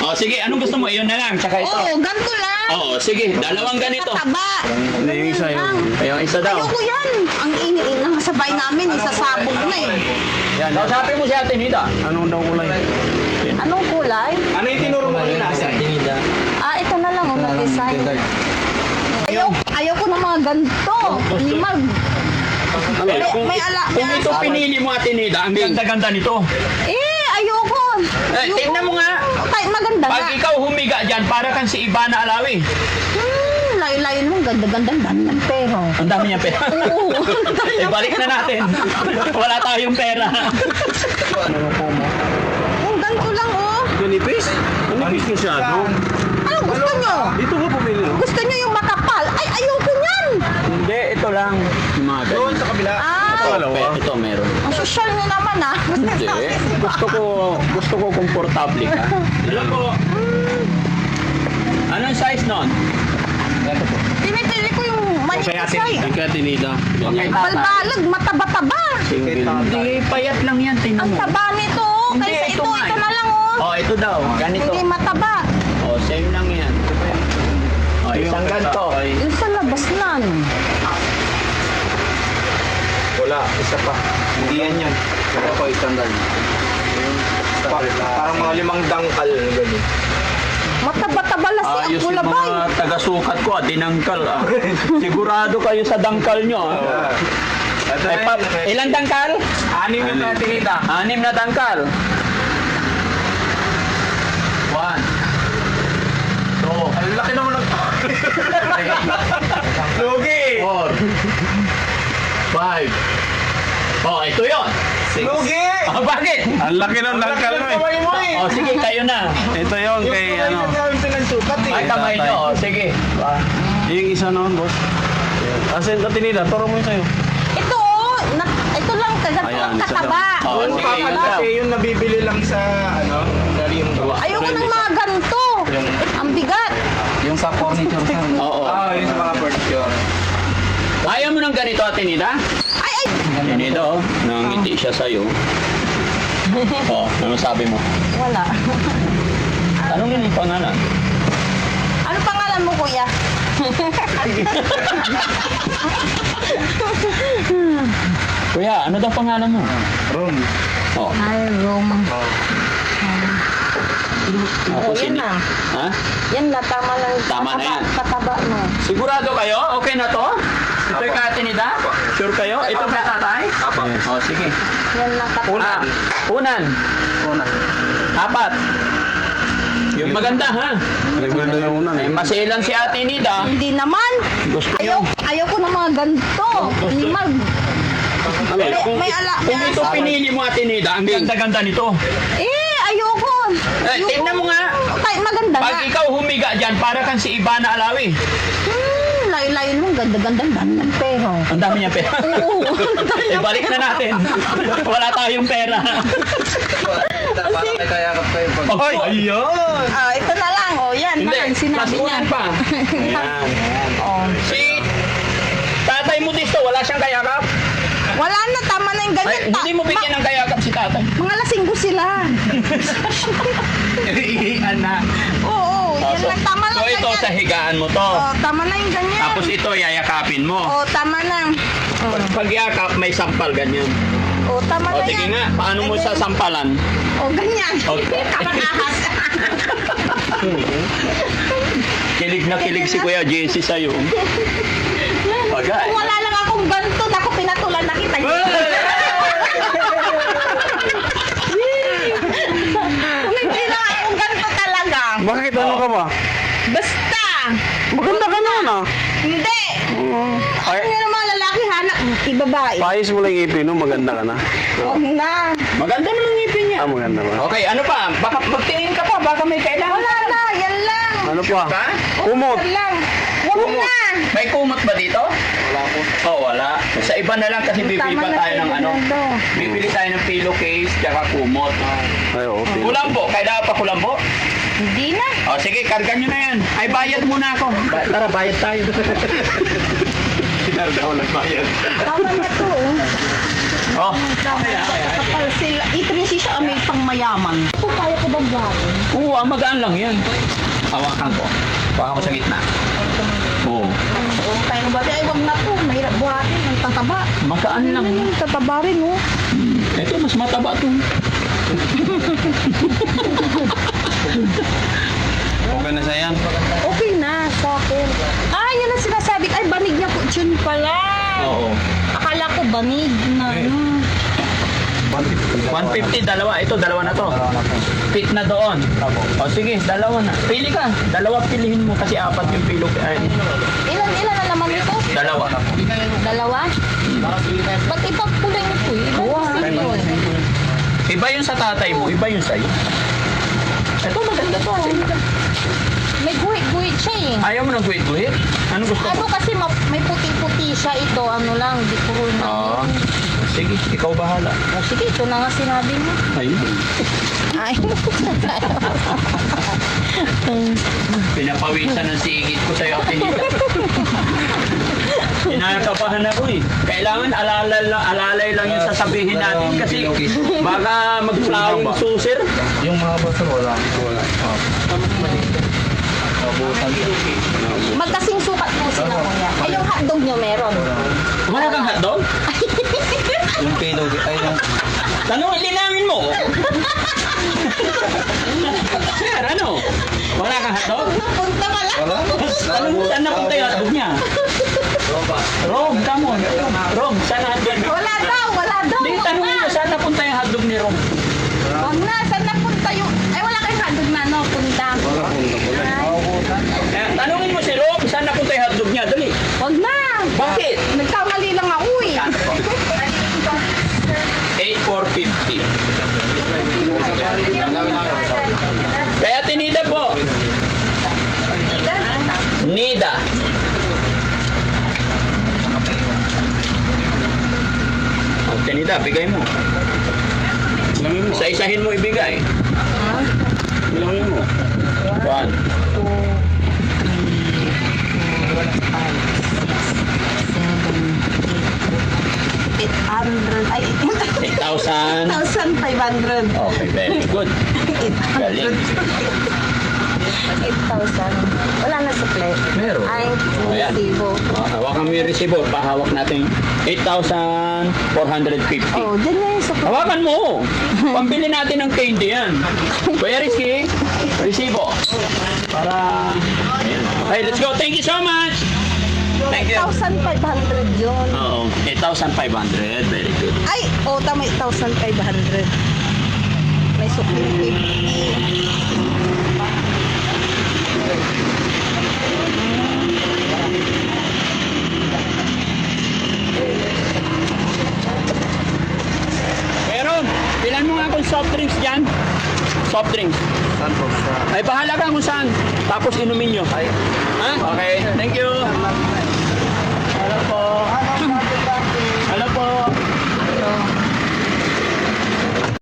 Oh, sige, anong gusto mo? Iyon na lang, tsaka ito. Oo, ganito lang. Oo, sige, dalawang ganito. Kataba. Hindi, yung isa yun. Ayun, isa daw. Ayoko yan. Ang nakasabay namin, isasabog na eh. Yan, sabi mo si Ate Nida. Anong daw kulay? Anong kulay? Ano yung tinuro mo kanina? Ito na lang, design. Ayoko ng mga ganito. Mag. May Kung ito pinili mo, Ate Nida, ang ganda-ganda nito. Ayoko. Tingnan mo nga. Ay, maganda Pag nga. ikaw humiga dyan, para kang si Ivana Alawi. Layo-layo mo, ganda-ganda ng pero. Ang dami niya pera. Oo. Balik na natin. Wala tayong pera. Ganito lang, oh. Ganipis? Ganipis masyado. Ano gusto nyo? Dito ka pumili, no? Gusto nyo yung makapal? Ay, ayoko yan. Hindi, ito lang. Yung mga ganyan. Doon sa kabila. Ito meron. Ang social nyo naman, ah. Hindi. Gusto ko komportable ka. Alam ko. Anong size nun? Pinipili ko yung manipis ay. Ika, tinida. Okay, Balbalag, mataba-taba. Hindi, payat lang yan. Tingnan Ang mo. taba nito, oh. Hindi, Kaysa ito ito, nga ito eh. na lang, oh. Oh, ito daw. Ganito. Hindi mataba. Oh, same lang yan. Oh, isang ganito. Yung sa labas na, ano. Wala, isa pa. Hindi yan yan. Wala pa isang ganyan. Parang mga 5 dangkal. Ganyan. Mataba-taba lang si Ayos Apo yung Labay. mga taga-sukat ko, dinangkal. Sigurado kayo sa dangkal nyo. Ilang dangkal? 6 yung natinita. 6 na dangkal. 1, 2, Ang laki naman ng... Lugi! 4, 5. Oh, ito yun. 6. Lugi! Oh, bakit? Ang laki ng dangkal mo, Kamay mo eh. Oh, sige, kayo na. Ito yung kay, ano, Yung pinagsukat eh. Ay, kamay nyo. Oh, sige. yung isa noon, boss. Asin, tinida, turo mo yung sa'yo. Ito, oh. Ito lang, Ayan, isa kataba. Oh, Yung sige, kapal yun daw. kasi yung nabibili lang sa ano, sa yung Ayoko ng mga ganito. Ang bigat. yung sa furniture sir. Oo. Yung sa mga furniture. Ayaw mo ng ganito, Ate Nida? Ay. Nito, oh. Nangiti siya sa'yo. Oh, ano sabi mo? Wala. Anong yung pangalan? Ano pangalan mo, kuya? Kuya, ano daw pangalan mo? Room. Oh. Ay, Roma. Ako Yan na. Ha? Yan na, tama lang. Tama na yan. Kataba mo. Sigurado kayo? Okay na to? Ito yung Ate Nida? Sure kayo? Ito ba tatay? Apo. Oh, sige. Yan na, kataba. Unan. Una. 4. Yung maganda, ha? Nagmanda na una, Eh, masilan si Ate Nida. Hindi naman. Gusto nyo. Ayoko ng mga ganito. Mag. Kung ito pinili mo, Ate Nida, ang ganda-ganda nito. Ayoko. Tingnan mo nga. Ay, maganda Pag nga. ikaw humiga dyan, para kang si Ivana Alawi. Layo-layo mo, ganda-ganda ng pero. Ang dami niya pera. Oo. Balik na natin. Wala tayong pera. Para may kayakap kayo pag... Ay, ayun. Ito na lang. Oh, yan. Hindi, Parang sinabi niya. pasukan pa. Ayan. Oh. Si tatay mo dito, wala siyang kayakap. Wala na, tama na yung Ay, ganyan. hindi mo bigyan ng kayakap si tatay. Mga lasinggo sila. Iiyan na. Oo, yan lang. Tama lang So ito, ganyan. sa higaan mo to. Oh, tama na yung ganyan. Tapos ito, yayakapin mo. Oh, tama na. Pag yakap, may sampal ganyan. Oh, tama O na sige yan. nga, paano mo Ganyan. sasampalan? Oh, ganyan. Okay. Tama na ahas. Kilig na kilig si Kuya Jesse sa'yo. Bagay. Kung wala lang akong ganito, naku, pinatulan na kita. Kung hindi lang akong ganito talaga. Bakit ano ka ba? Basta. Maganda ka naman, ah. Hindi. Ano nga ng mga lalaki, hanap, ibabae. Paayos mo lang yung ipin, no? Maganda ka na. Huwag na. Maganda mo ng ngipin niya. Maganda ba? Okay, ano pa? Baka magtingin ka pa, baka may kailangan. Wala na, yan lang. Ano pa? Ba? Kumot. Yan lang. Huwag na. May kumot ba dito? Wala po. Oh, wala. Sa iba na lang kasi bibili Tama pa na tayo ng kayo, ano. Fernando. Bibili tayo ng pillowcase tsaka kumot. Ay, okay. Kulambo, kailangan pa kulambo? Hindi na. O sige, karga nyo na yan. Ay, bayad muna ako. Tara, bayad tayo. Sinarga ko lang bayad. Tama na to. Oh. Oh. Kapal sila. I-3C siya may pang mayaman. Ito kaya ko bang gawin? Oo, magaan lang yan. Hawakan ko. Hawakan ko sa gitna. Oo. Oo, kaya nga ba? Ay, wag na to. Mahirap buhatin. Ang tataba. Magaan lang. Tataba rin, oh. Ito, mas mataba to. Okay na sa yan. Okay na, sa akin. Ah, yan ang sinasabi. Ay, banig niya po. Yun pala. Oo. Akala ko banig na. ano. 150, dalawa. Ito, dalawa na to. Fit na doon. O sige, dalawa na. Pili ka. Dalawa pilihin mo kasi apat yung pilo. Ay, Ilan na naman ito? dalawa. Dalawa? Ba't ipagkulay ito eh? Iba yung sa'yo eh. Iba yung sa tatay mo, iba yung sa'yo. Ito, maganda to. May guhit-guhit siya eh. Ayaw mo ng guhit-guhit? Ano gusto Ano mo? kasi may puti-puti siya ito. Ano lang, di puro na. Oo. Sige, ikaw bahala. Oh, sige, ito na nga sinabi mo. Ayun. Ay, Pinapawisan ng sigit ko sa'yo, Tinita. Kinakabahan ako eh. Kailangan alalay lang yung sasabihin natin kasi baka mag-flowing susir. Yung mga basta wala. magkasing sukat po sila kuya. Ay, yung hotdog nyo meron. Wala kang hotdog? Yung kilo, ay yung... Tanong, linangin mo. Sir, ano? Wala kang hotdog? Punta ka lang. Wala? Tanong mo, saan napunta yung hotdog niya? Rom, come on. Rom, saan hotdog niya? Wala daw, wala daw. Hindi, tanongin mo, saan napunta yung hotdog ni Rom? Wag na, saan napunta yung... Ay, wala kayong hotdog na, no? Punta. Tanongin mo si Rom, saan napunta yung hotdog niya? Dali. Wag na. Bakit? Nagkamali lang ako eh. 8,450. Kaya Tinida po. Nida. Oh, Tinida, bigay mo. Isa-isahin mo ibigay. Bilangin mo. 1. 800. Ay, 8,000. 8,500. Okay, very good. Galing. 8,000. Wala na supply. Meron. Ay, Ayan. resibo. Hawakan mo yung resibo. Pahawak natin 8,450. Oh, dyan na yung supply. Hawakan mo. Pambili natin ng candy yan. Kuya Rizky, resibo. Para... Okay, let's go. Thank you so much. Thank you. 8,500 yun. Oo, 8,500. Very good. Ay, oh, tama, 8,500. May supply 50. Meron. Bilan mo nga kung soft drinks dyan. Soft drinks. Saan po? Ay, bahala ka kung saan. Tapos inumin nyo. Ha? Okay. Thank you. Hello po.